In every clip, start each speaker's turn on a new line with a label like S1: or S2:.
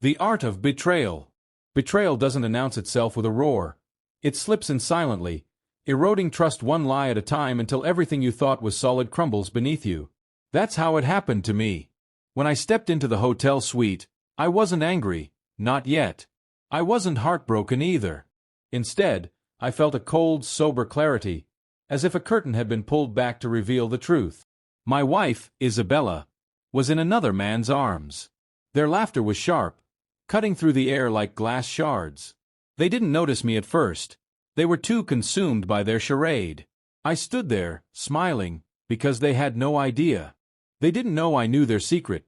S1: The art of betrayal. Betrayal doesn't announce itself with a roar. It slips in silently, eroding trust one lie at a time until everything you thought was solid crumbles beneath you. That's how it happened to me. When I stepped into the hotel suite, I wasn't angry, not yet. I wasn't heartbroken either. Instead, I felt a cold, sober clarity, as if a curtain had been pulled back to reveal the truth. My wife, Isabella, was in another man's arms. Their laughter was sharp, cutting through the air like glass shards. They didn't notice me at first. They were too consumed by their charade. I stood there, smiling, because they had no idea. They didn't know I knew their secret,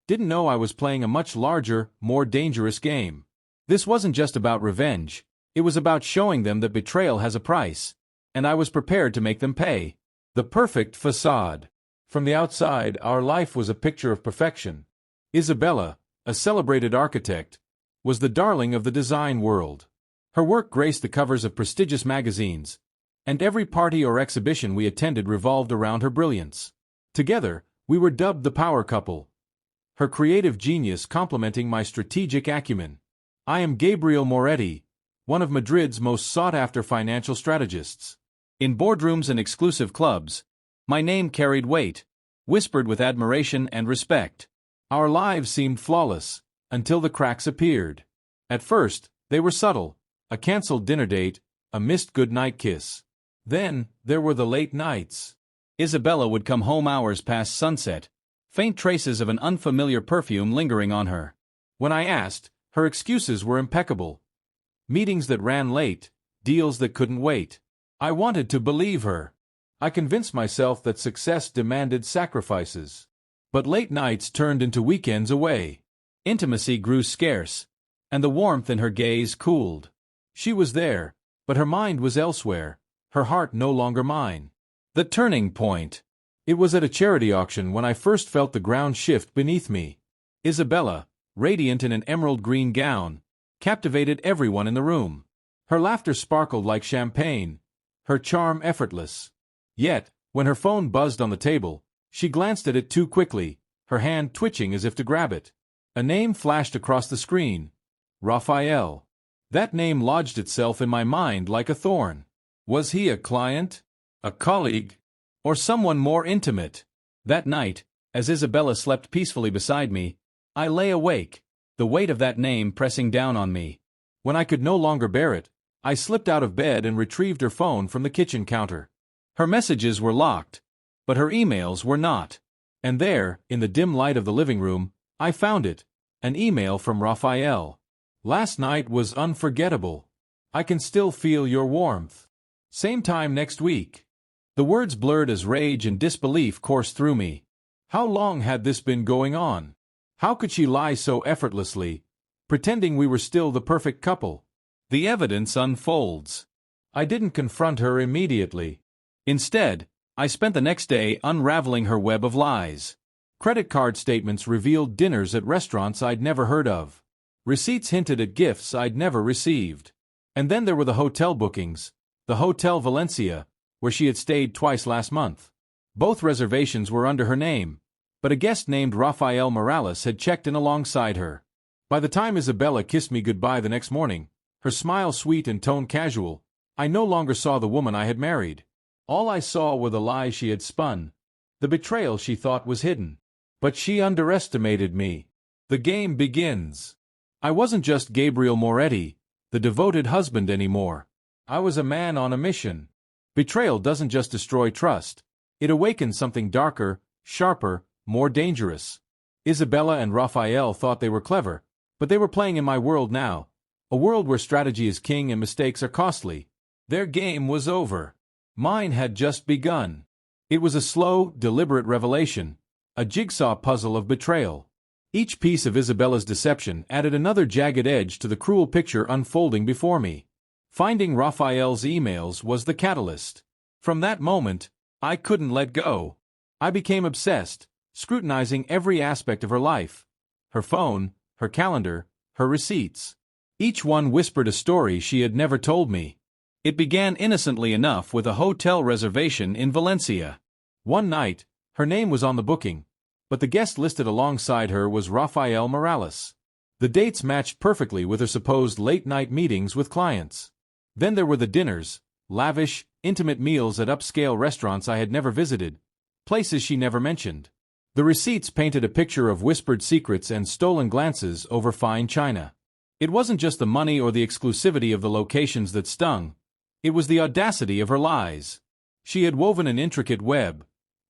S1: didn't know I was playing a much larger, more dangerous game. This wasn't just about revenge, it was about showing them that betrayal has a price, and I was prepared to make them pay. The perfect facade. From the outside, our life was a picture of perfection. Isabella, a celebrated architect, was the darling of the design world. Her work graced the covers of prestigious magazines, and every party or exhibition we attended revolved around her brilliance. Together, we were dubbed the power couple, her creative genius complementing my strategic acumen. I am Gabriel Moretti, one of Madrid's most sought-after financial strategists. In boardrooms and exclusive clubs, my name carried weight, whispered with admiration and respect. Our lives seemed flawless, until the cracks appeared. At first, they were subtle, a cancelled dinner date, a missed goodnight kiss. Then, there were the late nights. Isabella would come home hours past sunset, faint traces of an unfamiliar perfume lingering on her. When I asked, her excuses were impeccable. Meetings that ran late, deals that couldn't wait. I wanted to believe her. I convinced myself that success demanded sacrifices. But late nights turned into weekends away. Intimacy grew scarce, and the warmth in her gaze cooled. She was there, but her mind was elsewhere, her heart no longer mine. The turning point. It was at a charity auction when I first felt the ground shift beneath me. Isabella, radiant in an emerald green gown, captivated everyone in the room. Her laughter sparkled like champagne, her charm effortless. Yet, when her phone buzzed on the table, she glanced at it too quickly, her hand twitching as if to grab it. A name flashed across the screen. Raphael. That name lodged itself in my mind like a thorn. Was he a client? A colleague? Or someone more intimate? That night, as Isabella slept peacefully beside me, I lay awake, the weight of that name pressing down on me. When I could no longer bear it, I slipped out of bed and retrieved her phone from the kitchen counter. Her messages were locked, but her emails were not. And there, in the dim light of the living room, I found it, an email from Raphael. Last night was unforgettable. I can still feel your warmth. Same time next week. The words blurred as rage and disbelief coursed through me. How long had this been going on? How could she lie so effortlessly, pretending we were still the perfect couple? The evidence unfolds. I didn't confront her immediately. Instead, I spent the next day unraveling her web of lies. Credit card statements revealed dinners at restaurants I'd never heard of. Receipts hinted at gifts I'd never received. And then there were the hotel bookings, the Hotel Valencia, where she had stayed twice last month. Both reservations were under her name, but a guest named Rafael Morales had checked in alongside her. By the time Isabella kissed me goodbye the next morning, her smile sweet and tone casual, I no longer saw the woman I had married. All I saw were the lies she had spun, the betrayal she thought was hidden. But she underestimated me. The game begins. I wasn't just Gabriel Moretti, the devoted husband anymore. I was a man on a mission. Betrayal doesn't just destroy trust. It awakens something darker, sharper, more dangerous. Isabella and Raphael thought they were clever, but they were playing in my world now, a world where strategy is king and mistakes are costly. Their game was over. Mine had just begun. It was a slow, deliberate revelation, a jigsaw puzzle of betrayal. Each piece of Isabella's deception added another jagged edge to the cruel picture unfolding before me. Finding Raphael's emails was the catalyst. From that moment, I couldn't let go. I became obsessed, scrutinizing every aspect of her life. Her phone, her calendar, her receipts. Each one whispered a story she had never told me. It began innocently enough with a hotel reservation in Valencia. One night, her name was on the booking, but the guest listed alongside her was Rafael Morales. The dates matched perfectly with her supposed late-night meetings with clients. Then there were the dinners, lavish, intimate meals at upscale restaurants I had never visited, places she never mentioned. The receipts painted a picture of whispered secrets and stolen glances over fine china. It wasn't just the money or the exclusivity of the locations that stung. It was the audacity of her lies. She had woven an intricate web,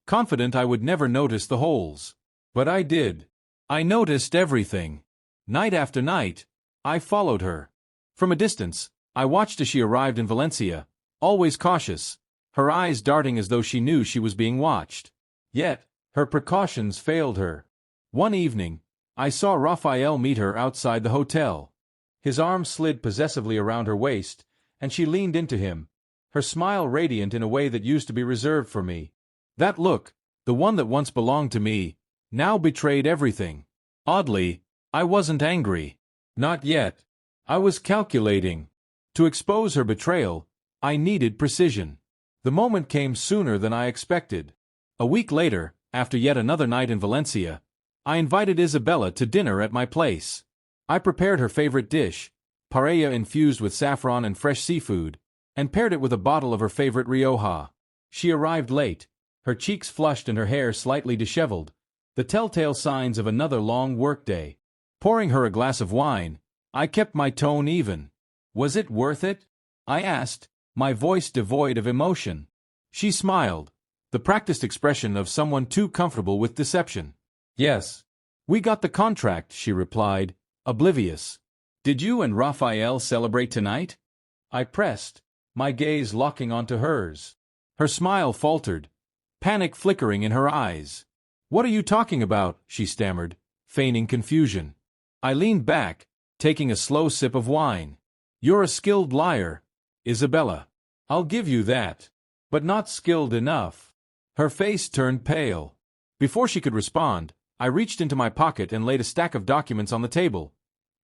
S1: confident I would never notice the holes. But I did. I noticed everything. Night after night, I followed her. From a distance, I watched as she arrived in Valencia, always cautious, her eyes darting as though she knew she was being watched. Yet, her precautions failed her. One evening, I saw Raphael meet her outside the hotel. His arm slid possessively around her waist, and she leaned into him, her smile radiant in a way that used to be reserved for me. That look, the one that once belonged to me, now betrayed everything. Oddly, I wasn't angry. Not yet. I was calculating. To expose her betrayal, I needed precision. The moment came sooner than I expected. A week later, after yet another night in Valencia, I invited Isabella to dinner at my place. I prepared her favorite dish, paella infused with saffron and fresh seafood, and paired it with a bottle of her favorite Rioja. She arrived late, her cheeks flushed and her hair slightly disheveled, the telltale signs of another long workday. Pouring her a glass of wine, I kept my tone even. "Was it worth it?" I asked, my voice devoid of emotion. She smiled, the practiced expression of someone too comfortable with deception. "Yes. We got the contract," she replied, oblivious. "Did you and Raphael celebrate tonight?" I pressed, my gaze locking onto hers. Her smile faltered, panic flickering in her eyes. "What are you talking about?" she stammered, feigning confusion. I leaned back, taking a slow sip of wine. "You're a skilled liar, Isabella. I'll give you that. But not skilled enough." Her face turned pale. Before she could respond, I reached into my pocket and laid a stack of documents on the table.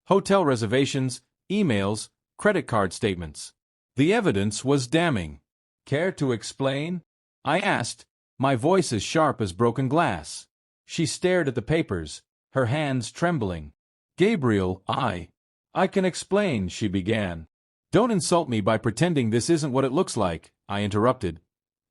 S1: Hotel reservations, emails, credit card statements. The evidence was damning. "Care to explain?" I asked, my voice as sharp as broken glass. She stared at the papers, her hands trembling. "Gabriel, I can explain," she began. "Don't insult me by pretending this isn't what it looks like," I interrupted,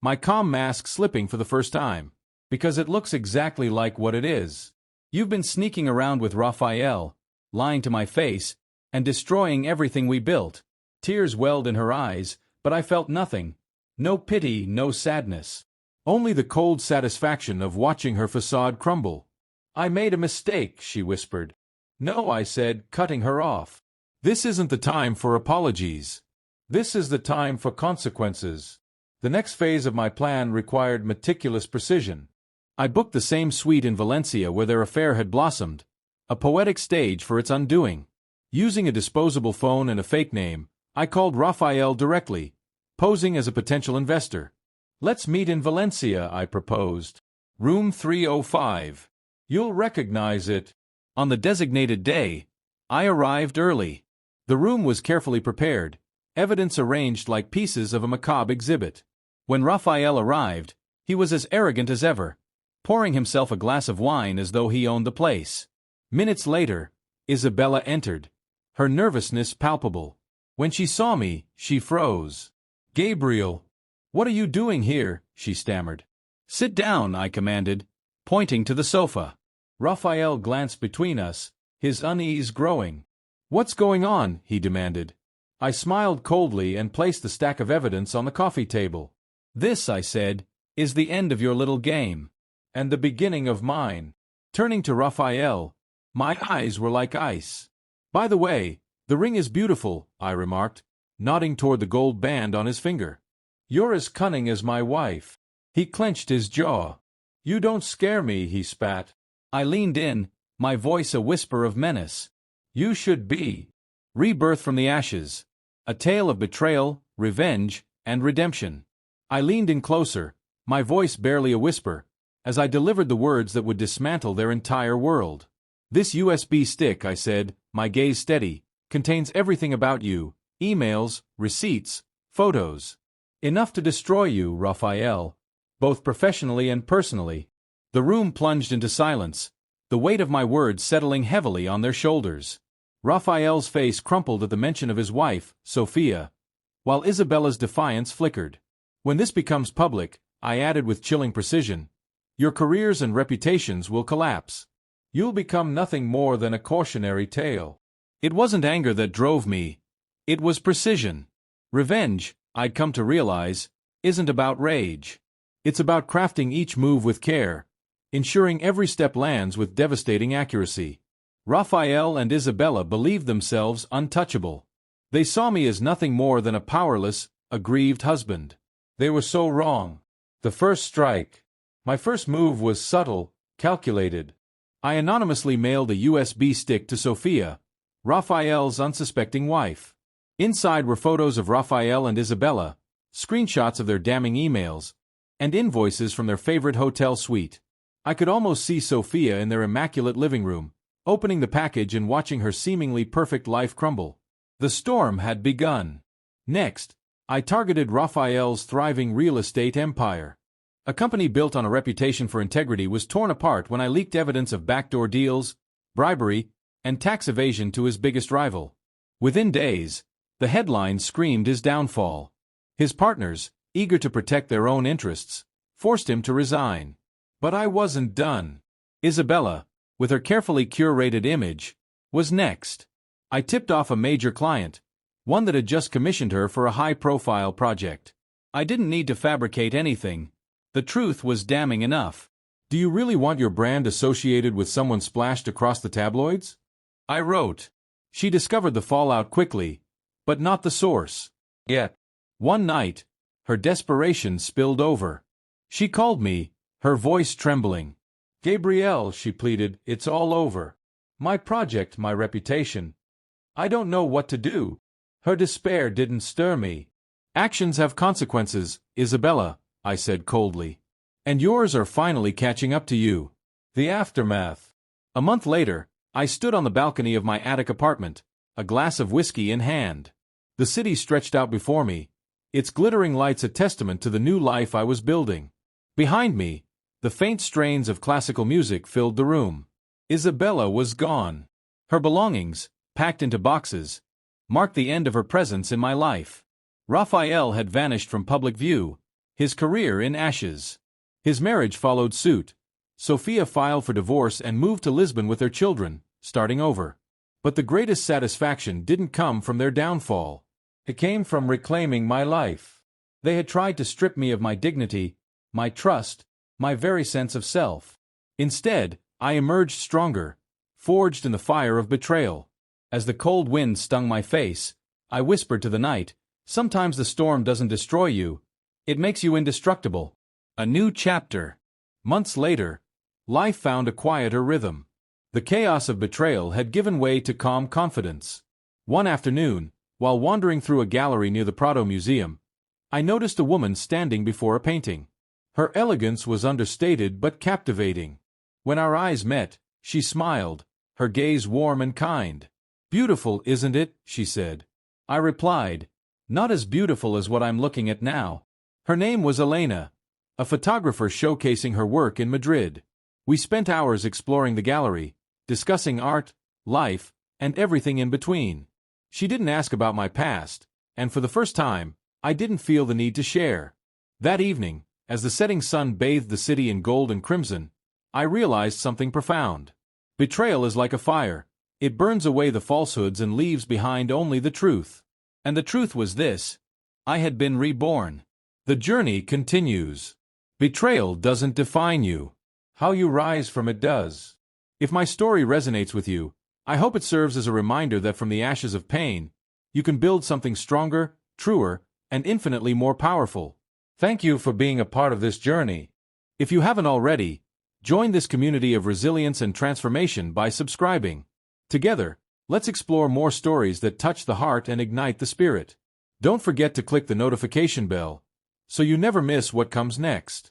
S1: my calm mask slipping for the first time. "Because it looks exactly like what it is. You've been sneaking around with Raphael, lying to my face, and destroying everything we built." Tears welled in her eyes, but I felt nothing. No pity, no sadness. Only the cold satisfaction of watching her facade crumble. "I made a mistake," she whispered. "No," I said, cutting her off. "This isn't the time for apologies. This is the time for consequences." The next phase of my plan required meticulous precision. I booked the same suite in Valencia where their affair had blossomed, a poetic stage for its undoing. Using a disposable phone and a fake name, I called Raphael directly, posing as a potential investor. "Let's meet in Valencia," I proposed. "Room 305. You'll recognize it." On the designated day, I arrived early. The room was carefully prepared, evidence arranged like pieces of a macabre exhibit. When Raphael arrived, he was as arrogant as ever, pouring himself a glass of wine as though he owned the place. Minutes later, Isabella entered, her nervousness palpable. When she saw me, she froze. "Gabriel, what are you doing here?" she stammered. "Sit down," I commanded, pointing to the sofa. Raphael glanced between us, his unease growing. "What's going on?" he demanded. I smiled coldly and placed the stack of evidence on the coffee table. "This," I said, "is the end of your little game, and the beginning of mine." Turning to Raphael, my eyes were like ice. "By the way, the ring is beautiful," I remarked, nodding toward the gold band on his finger. "You're as cunning as my wife." He clenched his jaw. "You don't scare me," he spat. I leaned in, my voice a whisper of menace. "You should be." Rebirth from the ashes. A tale of betrayal, revenge, and redemption. I leaned in closer, my voice barely a whisper, as I delivered the words that would dismantle their entire world. "This USB stick," I said, my gaze steady, "contains everything about you, emails, receipts, photos. Enough to destroy you, Raphael, both professionally and personally." The room plunged into silence, the weight of my words settling heavily on their shoulders. Raphael's face crumpled at the mention of his wife, Sophia, while Isabella's defiance flickered. When this becomes public, I added with chilling precision, your careers and reputations will collapse. You'll become nothing more than a cautionary tale. It wasn't anger that drove me. It was precision. Revenge, I'd come to realize, isn't about rage. It's about crafting each move with care, ensuring every step lands with devastating accuracy. Raphael and Isabella believed themselves untouchable. They saw me as nothing more than a powerless, aggrieved husband. They were so wrong. The first strike. My first move was subtle, calculated. I anonymously mailed a USB stick to Sophia, Raphael's unsuspecting wife. Inside were photos of Raphael and Isabella, screenshots of their damning emails, and invoices from their favorite hotel suite. I could almost see Sophia in their immaculate living room, opening the package and watching her seemingly perfect life crumble. The storm had begun. Next, I targeted Raphael's thriving real estate empire. A company built on a reputation for integrity was torn apart when I leaked evidence of backdoor deals, bribery, and tax evasion to his biggest rival. Within days, the headlines screamed his downfall. His partners, eager to protect their own interests, forced him to resign. But I wasn't done. Isabella, with her carefully curated image, was next. I tipped off a major client, one that had just commissioned her for a high-profile project. I didn't need to fabricate anything. The truth was damning enough. Do you really want your brand associated with someone splashed across the tabloids? I wrote. She discovered the fallout quickly, but not the source. Yet, one night, her desperation spilled over. She called me, her voice trembling. Gabrielle, she pleaded, it's all over. My project, my reputation. I don't know what to do. Her despair didn't stir me. Actions have consequences, Isabella, I said coldly. And yours are finally catching up to you. The aftermath. A month later, I stood on the balcony of my attic apartment, a glass of whiskey in hand. The city stretched out before me, its glittering lights a testament to the new life I was building. Behind me, the faint strains of classical music filled the room. Isabella was gone. Her belongings, packed into boxes, marked the end of her presence in my life. Raphael had vanished from public view, his career in ashes. His marriage followed suit. Sophia filed for divorce and moved to Lisbon with their children, starting over. But the greatest satisfaction didn't come from their downfall. It came from reclaiming my life. They had tried to strip me of my dignity, my trust, my very sense of self. Instead, I emerged stronger, forged in the fire of betrayal. As the cold wind stung my face, I whispered to the night, sometimes the storm doesn't destroy you, it makes you indestructible. A new chapter. Months later, life found a quieter rhythm. The chaos of betrayal had given way to calm confidence. One afternoon, while wandering through a gallery near the Prado Museum, I noticed a woman standing before a painting. Her elegance was understated but captivating. When our eyes met, she smiled, her gaze warm and kind. Beautiful, isn't it? She said. I replied, not as beautiful as what I'm looking at now. Her name was Elena, a photographer showcasing her work in Madrid. We spent hours exploring the gallery, discussing art, life, and everything in between. She didn't ask about my past, and for the first time, I didn't feel the need to share. That evening, as the setting sun bathed the city in gold and crimson, I realized something profound. Betrayal is like a fire. It burns away the falsehoods and leaves behind only the truth. And the truth was this: I had been reborn. The journey continues. Betrayal doesn't define you. How you rise from it does. If my story resonates with you, I hope it serves as a reminder that from the ashes of pain, you can build something stronger, truer, and infinitely more powerful. Thank you for being a part of this journey. If you haven't already, join this community of resilience and transformation by subscribing. Together, let's explore more stories that touch the heart and ignite the spirit. Don't forget to click the notification bell, so you never miss what comes next.